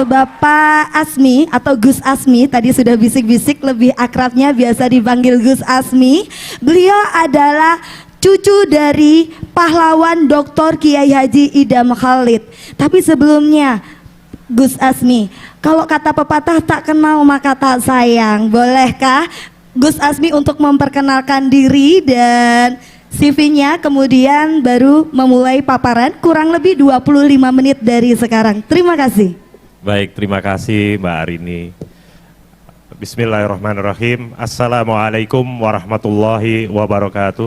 Bapak Asmi atau Gus Asmi, tadi sudah bisik-bisik, lebih akrabnya biasa dipanggil Gus Asmi. Beliau adalah cucu dari pahlawan Dr. Kiai Haji Idham Khalid. Tapi sebelumnya Gus Asmi, kalau kata pepatah tak kenal maka tak sayang, bolehkah Gus Asmi untuk memperkenalkan diri dan CV-nya, kemudian baru memulai paparan kurang lebih 25 menit dari sekarang. Terima kasih. Baik, terima kasih Mbak Arini. Bismillahirrahmanirrahim. Assalamualaikum warahmatullahi wabarakatuh.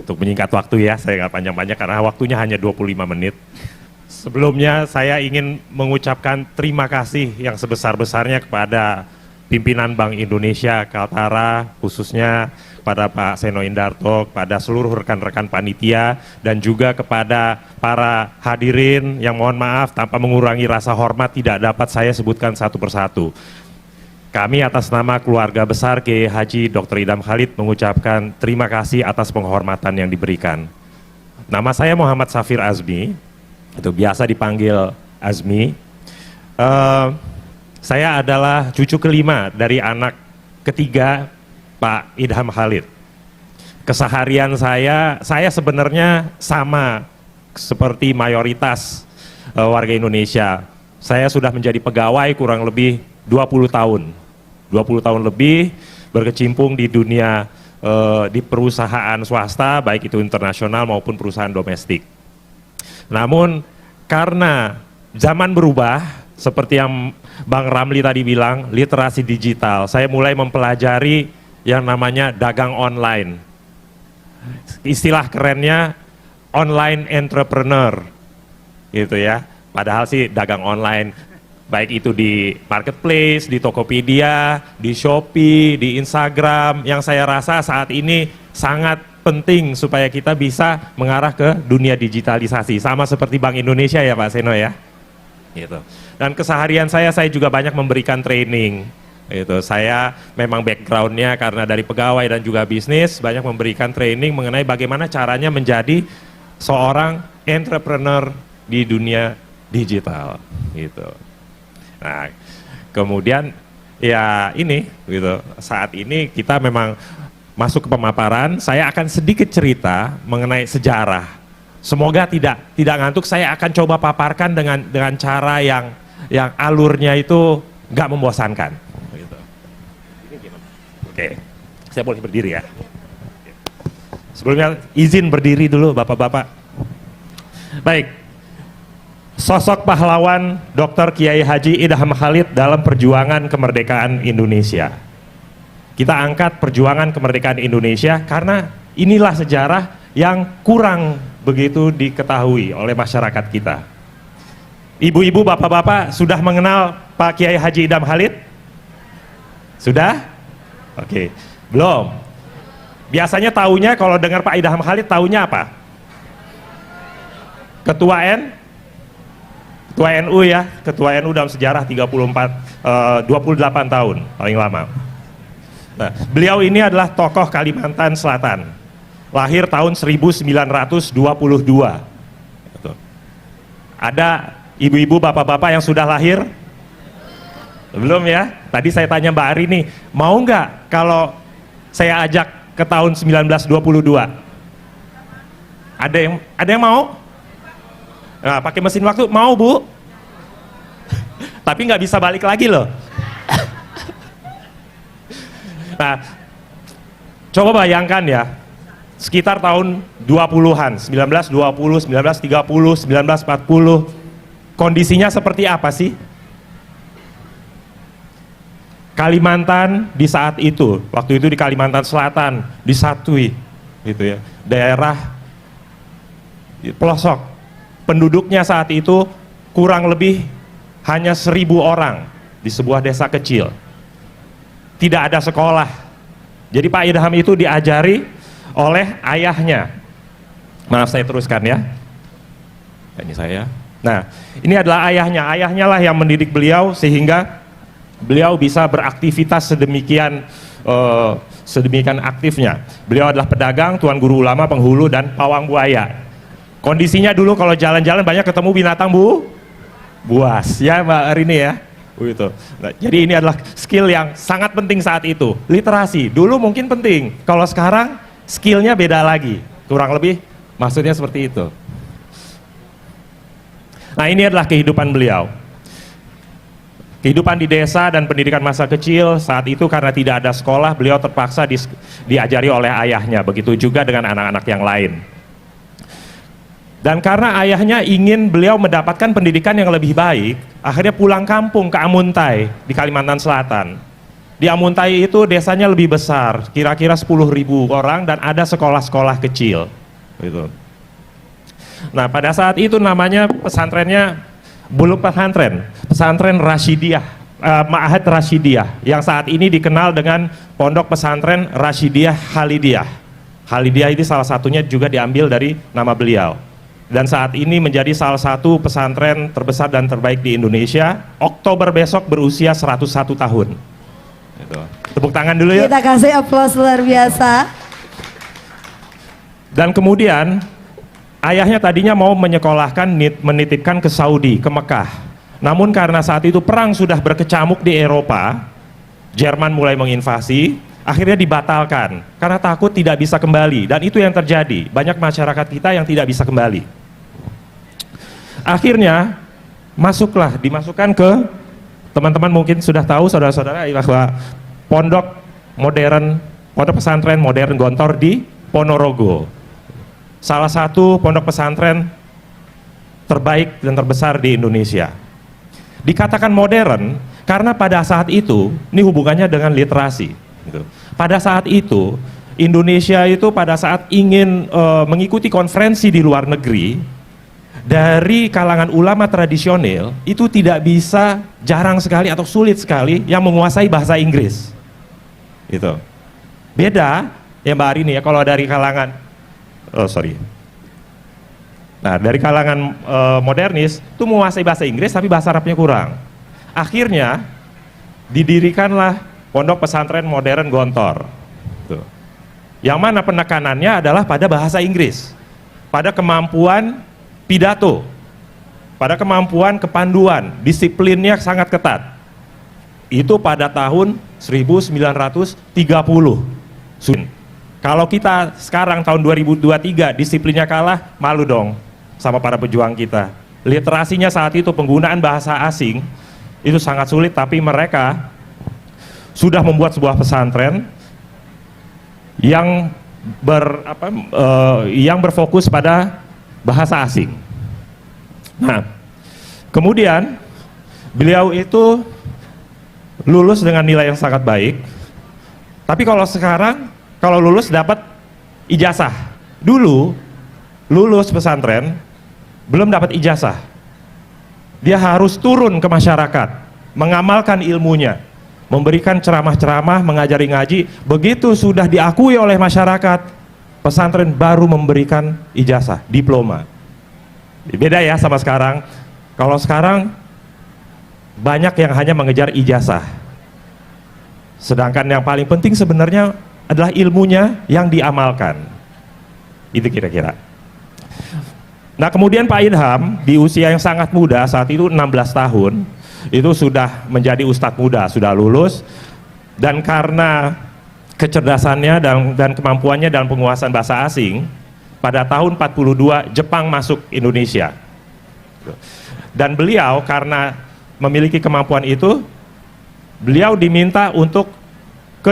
Untuk menyingkat waktu ya, saya nggak panjang-panjang karena waktunya hanya 25 menit. Sebelumnya saya ingin mengucapkan terima kasih yang sebesar-besarnya kepada pimpinan Bank Indonesia Kaltara, khususnya kepada Pak Seno Indarto, kepada seluruh rekan-rekan panitia, dan juga kepada para hadirin yang mohon maaf tanpa mengurangi rasa hormat tidak dapat saya sebutkan satu persatu. Kami atas nama keluarga besar Kiai Haji Dr. Idham Khalid mengucapkan terima kasih atas penghormatan yang diberikan. Nama saya Muhammad Safir Azmi, itu biasa dipanggil Azmi. Saya adalah cucu kelima dari anak ketiga Pak Idham Khalid. Keseharian saya sebenarnya sama seperti mayoritas warga Indonesia. Saya sudah menjadi pegawai kurang lebih 20 tahun. 20 tahun lebih berkecimpung di dunia di perusahaan swasta, baik itu internasional maupun perusahaan domestik. Namun karena zaman berubah, seperti yang Bang Ramli tadi bilang, literasi digital, saya mulai mempelajari yang namanya dagang online. Istilah kerennya online entrepreneur, gitu ya. Padahal sih dagang online, baik itu di marketplace, di Tokopedia, di Shopee, di Instagram, yang saya rasa saat ini sangat penting supaya kita bisa mengarah ke dunia digitalisasi. Sama seperti Bank Indonesia ya Pak Seno ya. Gitu. Dan keseharian saya juga banyak memberikan training. Itu saya memang backgroundnya karena dari pegawai dan juga bisnis banyak memberikan training mengenai bagaimana caranya menjadi seorang entrepreneur di dunia digital gitu. Nah, kemudian ya ini gitu, saat ini kita memang masuk ke pemaparan. Saya akan sedikit cerita mengenai sejarah. Semoga tidak ngantuk. Saya akan coba paparkan dengan cara yang alurnya itu nggak membosankan. Oke, saya boleh berdiri ya. Sebelumnya izin berdiri dulu Bapak-Bapak. Baik, sosok pahlawan Dr. Kiai Haji Idham Khalid dalam perjuangan kemerdekaan Indonesia. Kita angkat perjuangan kemerdekaan Indonesia karena inilah sejarah yang kurang begitu diketahui oleh masyarakat kita. Ibu-ibu, bapak-bapak sudah mengenal Pak Kiai Haji Idham Khalid? Sudah? Oke, belum. Biasanya taunya kalau dengar Pak Idham Khalid taunya apa? Ketua NU ya, Ketua NU dalam sejarah 28 tahun paling lama. Nah, beliau ini adalah tokoh Kalimantan Selatan. Lahir tahun 1922. Ada ibu-ibu, bapak-bapak yang sudah lahir? Belum ya? Tadi saya tanya Mbak Arini, mau nggak kalau saya ajak ke tahun 1922? Ada yang mau? Nah, pakai mesin waktu, mau Bu? Tapi nggak bisa balik lagi loh. Nah, coba bayangkan ya, sekitar tahun 20-an, 1920, 1930, 1940, kondisinya seperti apa sih? Kalimantan di saat itu, waktu itu di Kalimantan Selatan, disatui, gitu ya, daerah pelosok, penduduknya saat itu kurang lebih hanya 1.000 orang di sebuah desa kecil, tidak ada sekolah. Jadi Pak Idham itu diajari oleh ayahnya. Maaf saya teruskan ya. Ini saya. Nah, ini adalah ayahnya lah yang mendidik beliau sehingga beliau bisa beraktivitas sedemikian aktifnya. Beliau adalah pedagang, tuan guru ulama, penghulu, dan pawang buaya. Kondisinya dulu kalau jalan-jalan banyak ketemu binatang buas, ya Mbak Rini ya. Gitu. Nah, jadi ini adalah skill yang sangat penting saat itu. Literasi dulu mungkin penting, kalau sekarang skillnya beda lagi. Kurang lebih maksudnya seperti itu. Nah, ini adalah kehidupan beliau. Kehidupan di desa dan pendidikan masa kecil saat itu karena tidak ada sekolah, beliau terpaksa diajari oleh ayahnya. Begitu juga dengan anak-anak yang lain. Dan karena ayahnya ingin beliau mendapatkan pendidikan yang lebih baik, akhirnya pulang kampung ke Amuntai di Kalimantan Selatan. Di Amuntai itu desanya lebih besar, kira-kira 10.000 orang dan ada sekolah-sekolah kecil. Gitu. Nah, pada saat itu namanya pesantrennya belum pesantren Rasyidiyah, Ma'had Rasyidiyah, yang saat ini dikenal dengan Pondok Pesantren Rasyidiyah Khalidiyah. Khalidiyah ini salah satunya juga diambil dari nama beliau. Dan saat ini menjadi salah satu pesantren terbesar dan terbaik di Indonesia. Oktober besok berusia 101 tahun. Gitu. Tepuk tangan dulu ya. Kita kasih aplaus luar biasa. Dan kemudian ayahnya tadinya mau menyekolahkan, menitipkan ke Saudi, ke Mekah. Namun karena saat itu perang sudah berkecamuk di Eropa, Jerman mulai menginvasi, akhirnya dibatalkan karena takut tidak bisa kembali. Dan itu yang terjadi, banyak masyarakat kita yang tidak bisa kembali. Akhirnya dimasukkan ke, teman-teman mungkin sudah tahu, saudara-saudara, bahwa pondok pesantren modern Gontor di Ponorogo. Salah satu pondok pesantren terbaik dan terbesar di Indonesia. Dikatakan modern karena pada saat itu, ini hubungannya dengan literasi. Gitu. Pada saat itu, Indonesia itu pada saat ingin mengikuti konferensi di luar negeri, dari kalangan ulama tradisional, itu tidak bisa, jarang sekali atau sulit sekali yang menguasai bahasa Inggris. Gitu. Beda, ya Mbak Arini ya, kalau dari kalangan Nah, dari kalangan modernis itu menguasai bahasa Inggris tapi bahasa Arabnya kurang. Akhirnya didirikanlah Pondok Pesantren Modern Gontor. Tuh. Yang mana penekanannya adalah pada bahasa Inggris, pada kemampuan pidato, pada kemampuan kepanduan, disiplinnya sangat ketat. Itu pada tahun 1930. Kalau kita sekarang tahun 2023 disiplinnya kalah, malu dong sama para pejuang kita. Literasinya saat itu, penggunaan bahasa asing itu sangat sulit, tapi mereka sudah membuat sebuah pesantren yang berfokus pada bahasa asing. Nah, kemudian beliau itu lulus dengan nilai yang sangat baik. Tapi kalau sekarang, kalau lulus dapat ijazah. Dulu lulus pesantren belum dapat ijazah. Dia harus turun ke masyarakat, mengamalkan ilmunya, memberikan ceramah-ceramah, mengajari ngaji. Begitu sudah diakui oleh masyarakat, pesantren baru memberikan ijazah, diploma. Beda ya sama sekarang. Kalau sekarang banyak yang hanya mengejar ijazah. Sedangkan yang paling penting sebenarnya adalah ilmunya yang diamalkan. Itu kira-kira. Nah, kemudian Pak Idham di usia yang sangat muda, saat itu 16 tahun, itu sudah menjadi ustadz muda, sudah lulus, dan karena kecerdasannya dan kemampuannya dalam penguasaan bahasa asing, pada tahun 42 Jepang masuk Indonesia. Dan beliau karena memiliki kemampuan itu, beliau diminta untuk ke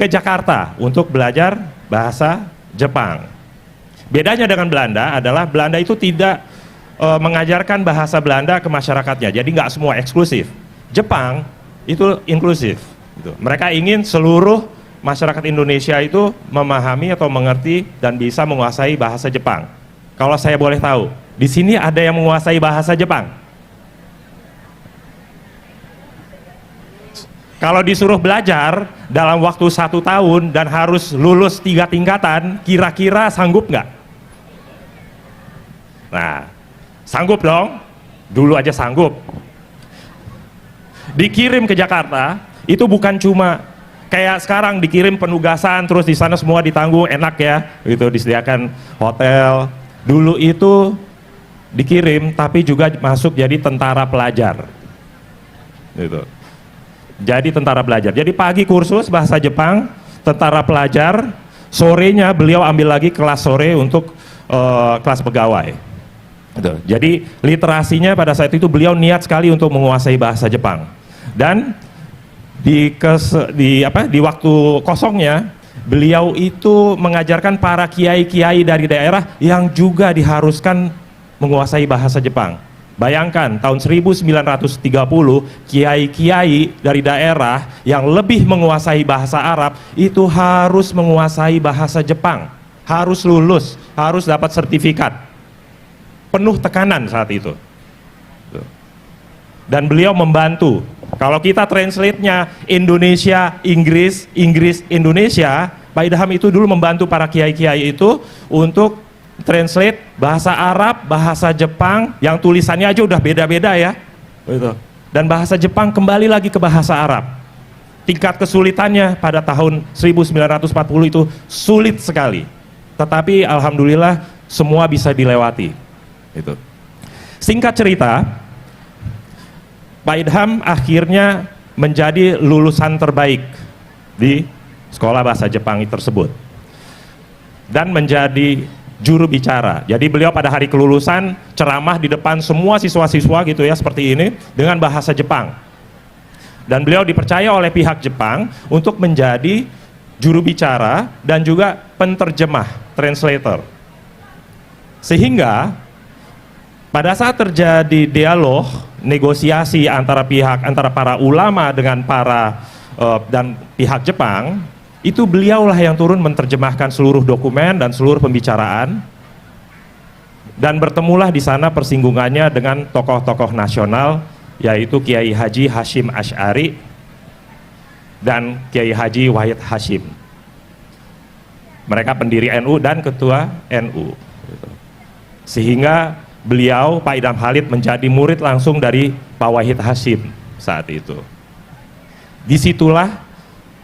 Jakarta untuk belajar bahasa Jepang. Bedanya dengan Belanda adalah Belanda itu tidak mengajarkan bahasa Belanda ke masyarakatnya, jadi nggak semua eksklusif. Jepang itu inklusif. Gitu. Mereka ingin seluruh masyarakat Indonesia itu memahami atau mengerti dan bisa menguasai bahasa Jepang. Kalau saya boleh tahu, di sini ada yang menguasai bahasa Jepang? Kalau disuruh belajar dalam waktu 1 tahun dan harus lulus 3 tingkatan, kira-kira sanggup nggak? Nah, sanggup dong, dulu aja sanggup. Dikirim ke Jakarta, itu bukan cuma kayak sekarang dikirim penugasan, terus di sana semua ditanggung, enak ya, gitu, disediakan hotel, dulu itu dikirim tapi juga masuk jadi tentara pelajar. Gitu. Jadi tentara pelajar. Jadi pagi kursus bahasa Jepang, tentara pelajar, sorenya beliau ambil lagi kelas sore untuk kelas pegawai. Gitu. Jadi literasinya pada saat itu beliau niat sekali untuk menguasai bahasa Jepang. Dan di waktu kosongnya beliau itu mengajarkan para kiai-kiai dari daerah yang juga diharuskan menguasai bahasa Jepang. Bayangkan tahun 1930 kiai-kiai dari daerah yang lebih menguasai bahasa Arab itu harus menguasai bahasa Jepang, harus lulus, harus dapat sertifikat. Penuh tekanan saat itu. Dan beliau membantu. Kalau kita translate-nya Indonesia, Inggris, Inggris, Indonesia, Pak Idham itu dulu membantu para kiai-kiai itu untuk translate bahasa Arab, bahasa Jepang, yang tulisannya aja udah beda-beda ya. Dan bahasa Jepang kembali lagi ke bahasa Arab. Tingkat kesulitannya pada tahun 1940 itu sulit sekali. Tetapi alhamdulillah semua bisa dilewati. Singkat cerita, Pak Idham akhirnya menjadi lulusan terbaik di sekolah bahasa Jepang tersebut dan menjadi juru bicara. Jadi beliau pada hari kelulusan ceramah di depan semua siswa-siswa gitu ya, seperti ini dengan bahasa Jepang. Dan beliau dipercaya oleh pihak Jepang untuk menjadi juru bicara dan juga penterjemah, translator. Sehingga pada saat terjadi dialog, negosiasi antara para ulama dengan dan pihak Jepang, itu beliaulah yang turun menerjemahkan seluruh dokumen dan seluruh pembicaraan, dan bertemulah di sana persinggungannya dengan tokoh-tokoh nasional, yaitu Kiai Haji Hashim Asy'ari dan Kiai Haji Wahid Hashim. Mereka pendiri NU dan ketua NU. Sehingga beliau, Pak Idham Khalid, menjadi murid langsung dari Pak Wahid Hashim saat itu. Disitulah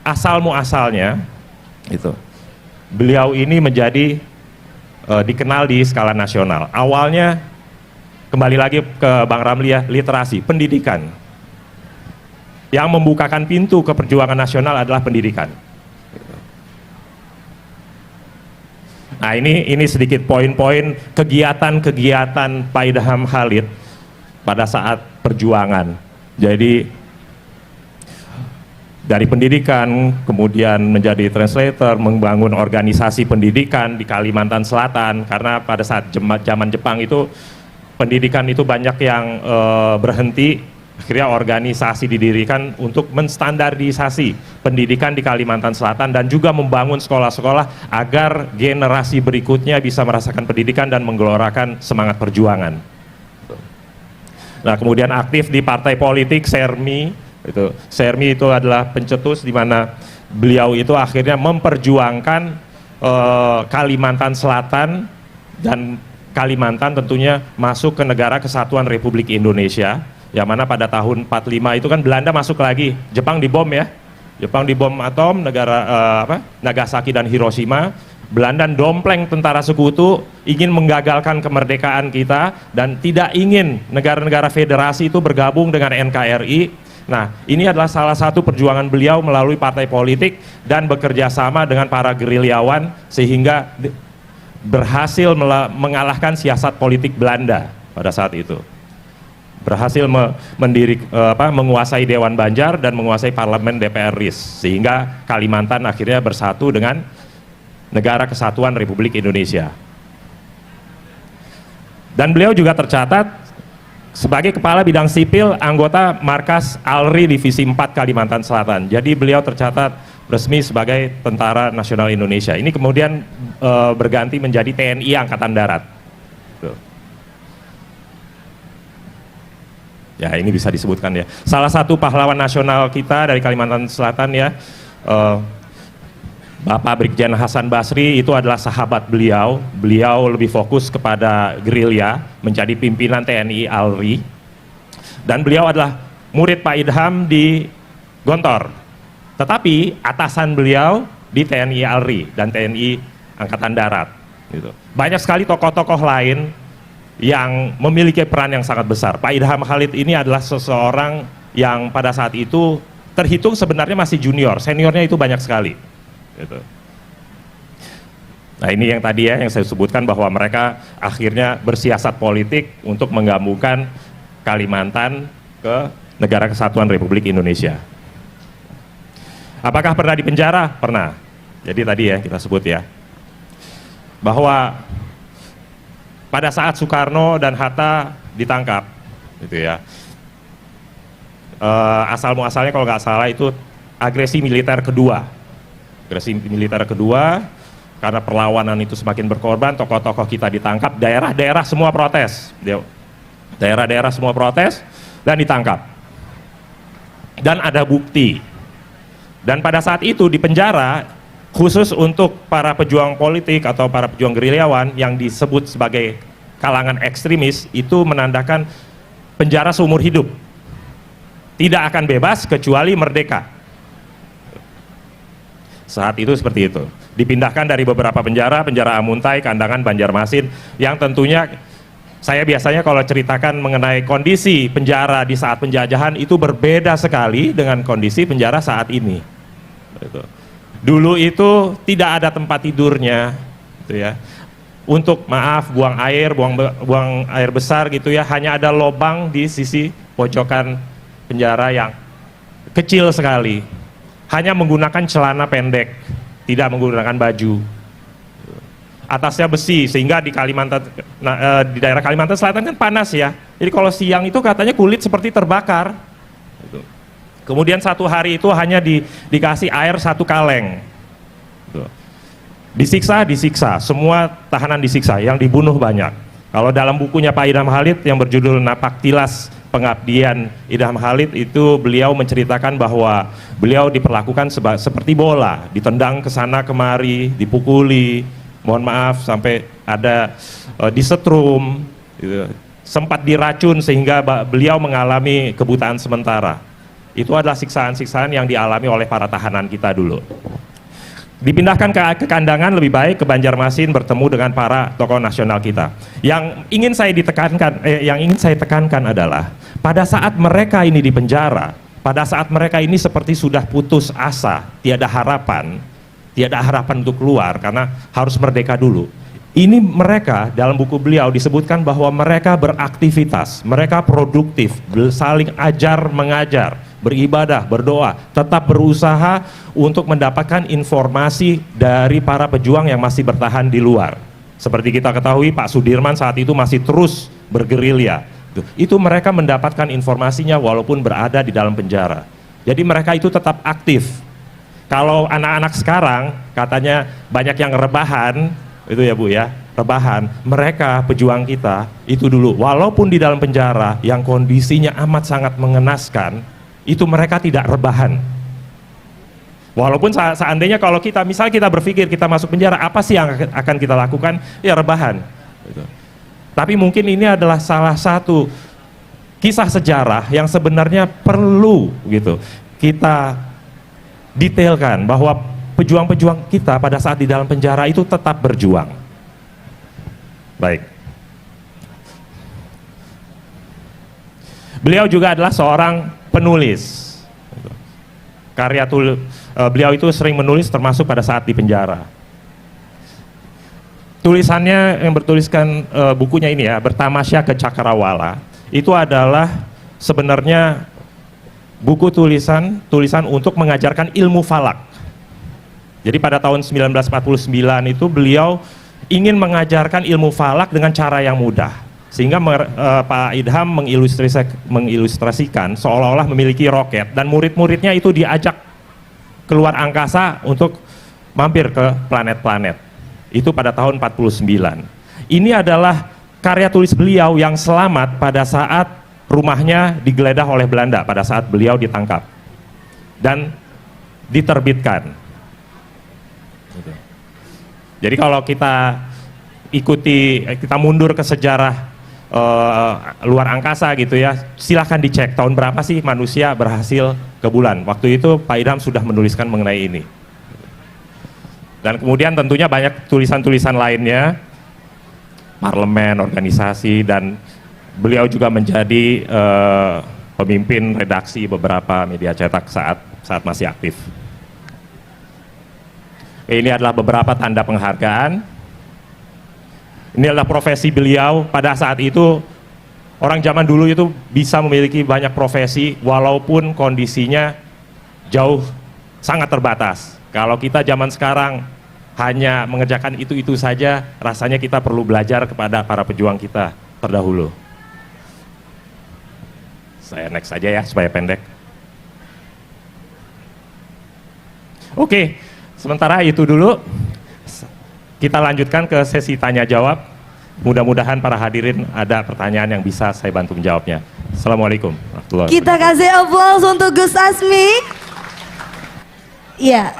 asal muasalnya itu. Beliau ini menjadi dikenal di skala nasional. Awalnya kembali lagi ke Bang Ramli ya, literasi, pendidikan. Yang membukakan pintu ke perjuangan nasional adalah pendidikan. Nah ini sedikit poin-poin kegiatan-kegiatan Pak Idham Khalid pada saat perjuangan. Jadi dari pendidikan, kemudian menjadi translator, membangun organisasi pendidikan di Kalimantan Selatan, karena pada saat zaman Jepang itu pendidikan itu banyak yang berhenti. Akhirnya organisasi didirikan untuk menstandarisasi pendidikan di Kalimantan Selatan dan juga membangun sekolah-sekolah agar generasi berikutnya bisa merasakan pendidikan dan menggelorakan semangat perjuangan. Nah, kemudian aktif di partai politik Sermi. Sermi itu adalah pencetus di mana beliau itu akhirnya memperjuangkan Kalimantan Selatan dan Kalimantan tentunya masuk ke Negara Kesatuan Republik Indonesia. Yang mana pada tahun 45 itu kan Belanda masuk lagi, Jepang dibom ya, Jepang dibom atom, Nagasaki dan Hiroshima. Belanda dompleng tentara sekutu, ingin menggagalkan kemerdekaan kita dan tidak ingin negara-negara federasi itu bergabung dengan NKRI. Nah, ini adalah salah satu perjuangan beliau melalui partai politik dan bekerja sama dengan para gerilyawan sehingga berhasil mengalahkan siasat politik Belanda pada saat itu. Berhasil menguasai Dewan Banjar dan menguasai parlemen DPR RI, sehingga Kalimantan akhirnya bersatu dengan Negara Kesatuan Republik Indonesia. Dan beliau juga tercatat sebagai Kepala Bidang Sipil anggota Markas ALRI Divisi 4 Kalimantan Selatan. Jadi beliau tercatat resmi sebagai Tentara Nasional Indonesia. Ini kemudian berganti menjadi TNI Angkatan Darat. Tuh. Ya, ini bisa disebutkan ya. Salah satu pahlawan nasional kita dari Kalimantan Selatan ya, Bapak Brigjen Hasan Basri itu adalah sahabat beliau. Beliau lebih fokus kepada gerilya, menjadi pimpinan TNI ALRI. Dan beliau adalah murid Pak Idham di Gontor. Tetapi atasan beliau di TNI ALRI dan TNI Angkatan Darat. Gitu. Banyak sekali tokoh-tokoh lain yang memiliki peran yang sangat besar. Pak Idham Khalid ini adalah seseorang yang pada saat itu terhitung sebenarnya masih junior, seniornya itu banyak sekali. Gitu. Nah ini yang tadi ya yang saya sebutkan bahwa mereka akhirnya bersiasat politik untuk menggabungkan Kalimantan ke Negara Kesatuan Republik Indonesia. Apakah pernah dipenjara? Pernah. Jadi tadi ya kita sebut ya, bahwa pada saat Soekarno dan Hatta ditangkap, gitu ya, asal muasalnya kalau nggak salah itu agresi militer kedua, karena perlawanan itu semakin berkorban, tokoh-tokoh kita ditangkap, daerah-daerah semua protes, dan ditangkap, dan ada bukti, dan pada saat itu di penjara. Khusus untuk para pejuang politik atau para pejuang gerilyawan yang disebut sebagai kalangan ekstremis itu menandakan penjara seumur hidup, tidak akan bebas kecuali merdeka. Saat itu seperti itu, dipindahkan dari beberapa penjara Amuntai, Kandangan, Banjarmasin, yang tentunya saya biasanya kalau ceritakan mengenai kondisi penjara di saat penjajahan itu berbeda sekali dengan kondisi penjara saat ini. Dulu itu tidak ada tempat tidurnya, gitu ya. Untuk buang air besar gitu ya, hanya ada lubang di sisi pojokan penjara yang kecil sekali. Hanya menggunakan celana pendek, tidak menggunakan baju. Atasnya besi, sehingga di di daerah Kalimantan Selatan kan panas ya. Jadi kalau siang itu katanya kulit seperti terbakar. Kemudian satu hari itu hanya dikasih air 1 kaleng. Disiksa, semua tahanan disiksa, yang dibunuh banyak. Kalau dalam bukunya Pak Idham Khalid yang berjudul Napaktilas Pengabdian Idham Khalid itu beliau menceritakan bahwa beliau diperlakukan seperti bola, ditendang ke sana kemari, dipukuli, mohon maaf sampai ada disetrum, gitu. Sempat diracun sehingga beliau mengalami kebutaan sementara. Itu adalah siksaan-siksaan yang dialami oleh para tahanan kita dulu. Dipindahkan ke Kandangan, lebih baik ke Banjarmasin bertemu dengan para tokoh nasional kita. Yang ingin saya tekankan adalah pada saat mereka ini di penjara, pada saat mereka ini seperti sudah putus asa, tiada harapan untuk keluar karena harus merdeka dulu. Ini mereka dalam buku beliau disebutkan bahwa mereka beraktivitas, mereka produktif, saling ajar mengajar, beribadah, berdoa, tetap berusaha untuk mendapatkan informasi dari para pejuang yang masih bertahan di luar. Seperti kita ketahui Pak Sudirman saat itu masih terus bergerilya. Itu mereka mendapatkan informasinya walaupun berada di dalam penjara. Jadi mereka itu tetap aktif. Kalau anak-anak sekarang katanya banyak yang rebahan, itu ya Bu ya, rebahan. Mereka pejuang kita itu dulu walaupun di dalam penjara yang kondisinya amat sangat mengenaskan, itu mereka tidak rebahan. Walaupun seandainya kalau misalnya kita berpikir kita masuk penjara, apa sih yang akan kita lakukan? Ya rebahan. Gitu. Tapi mungkin ini adalah salah satu kisah sejarah yang sebenarnya perlu gitu kita detailkan bahwa pejuang-pejuang kita pada saat di dalam penjara itu tetap berjuang. Baik. Beliau juga adalah seorang penulis. Beliau itu sering menulis termasuk pada saat di penjara. Tulisannya yang bertuliskan bukunya ini ya, Bertamasya ke Cakrawala, itu adalah sebenarnya buku tulisan untuk mengajarkan ilmu falak. Jadi pada tahun 1949 itu beliau ingin mengajarkan ilmu falak dengan cara yang mudah, sehingga Pak Idham mengilustrasikan seolah-olah memiliki roket dan murid-muridnya itu diajak keluar angkasa untuk mampir ke planet-planet. Itu pada tahun 49. Ini adalah karya tulis beliau yang selamat pada saat rumahnya digeledah oleh Belanda pada saat beliau ditangkap dan diterbitkan. Jadi kalau kita kita mundur ke sejarah luar angkasa gitu ya, silahkan dicek tahun berapa sih manusia berhasil ke bulan. Waktu itu Pak Idham sudah menuliskan mengenai ini. Dan kemudian tentunya banyak tulisan-tulisan lainnya, parlemen, organisasi, dan beliau juga menjadi pemimpin redaksi beberapa media cetak saat masih aktif. Ini adalah beberapa tanda penghargaan. Ini adalah profesi beliau pada saat itu. Orang zaman dulu itu bisa memiliki banyak profesi walaupun kondisinya jauh sangat terbatas. Kalau kita zaman sekarang hanya mengerjakan itu-itu saja, rasanya kita perlu belajar kepada para pejuang kita terdahulu. Saya next saja ya supaya pendek. Oke, sementara itu dulu. Kita lanjutkan ke sesi tanya jawab. Mudah-mudahan para hadirin ada pertanyaan yang bisa saya bantu menjawabnya. Assalamualaikum warahmatullahi wabarakatuh. Kita kasih aplaus untuk Gus Asmi. Iya.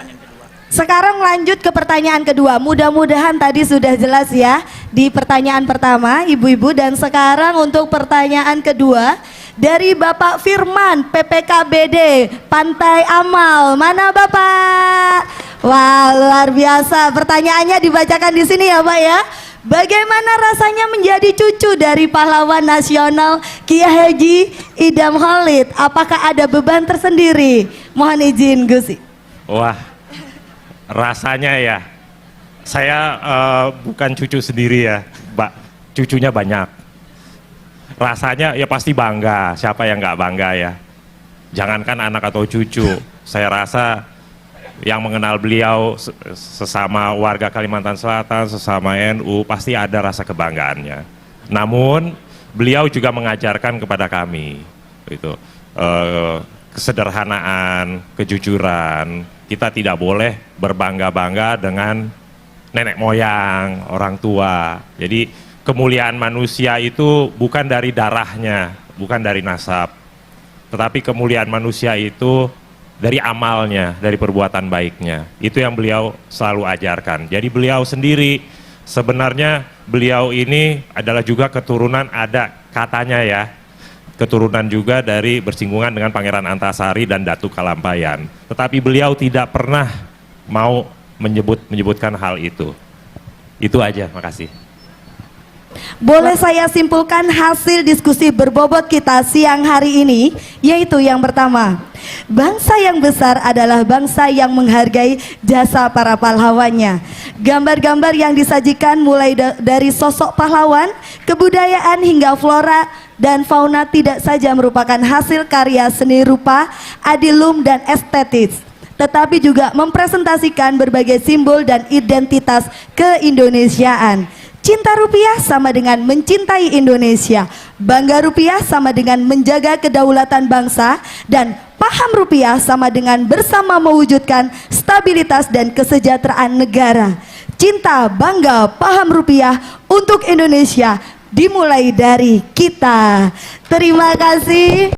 Sekarang lanjut ke pertanyaan kedua. Mudah-mudahan tadi sudah jelas ya di pertanyaan pertama, ibu-ibu. Dan sekarang untuk pertanyaan kedua dari Bapak Firman, PPKBD Pantai Amal. Mana Bapak? Wah, luar biasa. Pertanyaannya dibacakan di sini ya Pak ya. Bagaimana rasanya menjadi cucu dari pahlawan nasional Kiai Haji Idham Khalid? Apakah ada beban tersendiri? Mohon izin Gus. Wah, rasanya ya, saya bukan cucu sendiri ya, Mbak. Cucunya banyak. Rasanya ya pasti bangga, siapa yang nggak bangga ya. Jangankan anak atau cucu, saya rasa yang mengenal beliau sesama warga Kalimantan Selatan, sesama NU, pasti ada rasa kebanggaannya. Namun beliau juga mengajarkan kepada kami itu kesederhanaan, kejujuran. Kita tidak boleh berbangga-bangga dengan nenek moyang, orang tua. Jadi kemuliaan manusia itu bukan dari darahnya, bukan dari nasab, tetapi kemuliaan manusia itu dari amalnya, dari perbuatan baiknya. Itu yang beliau selalu ajarkan. Jadi beliau sendiri, sebenarnya beliau ini adalah juga keturunan, ada katanya ya, keturunan juga dari bersinggungan dengan Pangeran Antasari dan Datu Kalampayan. Tetapi beliau tidak pernah mau menyebutkan hal itu. Itu aja, makasih. Boleh saya simpulkan hasil diskusi berbobot kita siang hari ini, yaitu yang pertama, bangsa yang besar adalah bangsa yang menghargai jasa para pahlawannya. Gambar-gambar yang disajikan mulai dari sosok pahlawan, kebudayaan hingga flora dan fauna tidak saja merupakan hasil karya seni rupa, adilum dan estetis, tetapi juga mempresentasikan berbagai simbol dan identitas keindonesiaan. Cinta rupiah sama dengan mencintai Indonesia, bangga rupiah sama dengan menjaga kedaulatan bangsa, dan paham rupiah sama dengan bersama mewujudkan stabilitas dan kesejahteraan negara. Cinta, bangga, paham rupiah untuk Indonesia dimulai dari kita. Terima kasih.